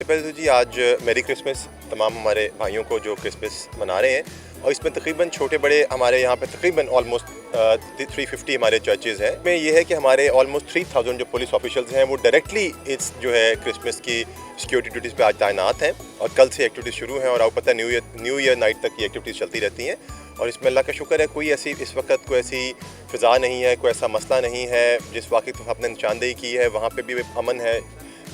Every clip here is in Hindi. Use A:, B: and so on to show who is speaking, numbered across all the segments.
A: पहले तो जी आज मेरी क्रिसमस तमाम हमारे भाइयों को जो क्रिसमस मना रहे हैं, और इसमें तकरीबन छोटे बड़े हमारे यहाँ पे तकरीबन ऑलमोस्ट 350 हमारे चर्चेज़ हैं। में ये है कि हमारे ऑलमोस्ट 3000 जो पुलिस ऑफिशियल्स हैं वो डायरेक्टली इस जो है क्रिसमस की सिक्योरिटी ड्यूटीज़ पे आज तैनात हैं, और कल से एक्टिविटीज़ शुरू हैं और आपको पता है न्यू ईयर नाइट तक ये एक्टिविटीज़ चलती रहती हैं। और इसमें अल्लाह का शुक्र है कोई ऐसी इस वक्त कोई ऐसी फ़िज़ा नहीं है, कोई ऐसा मसला नहीं है। जिस वाक़ तो आपने निशानदेही की है वहाँ पे भी अमन है,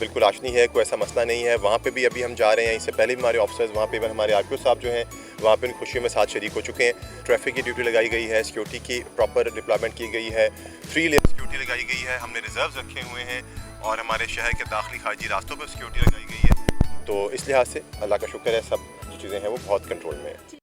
A: बिल्कुल आशनी है, कोई ऐसा मसला नहीं है। वहाँ पे भी अभी हम जा रहे हैं, इससे पहले भी हमारे ऑफिसर्स वहाँ पे हमारे आरपीओ साहब जो हैं वहाँ पे उन खुशियों में साथ शरीक हो चुके हैं। ट्रैफिक की ड्यूटी लगाई गई है, सिक्योरिटी की प्रॉपर डिप्लॉयमेंट की गई है, 3 लेयर सिक्योरिटी लगाई गई है, हमने रिजर्व्स रखे हुए हैं और हमारे शहर के दाखिली खारजी रास्तों पर सिक्योरिटी लगाई गई है। तो इस लिहाज से अल्लाह का शुक्र है सब जो चीज़ें हैं वो बहुत कंट्रोल में है।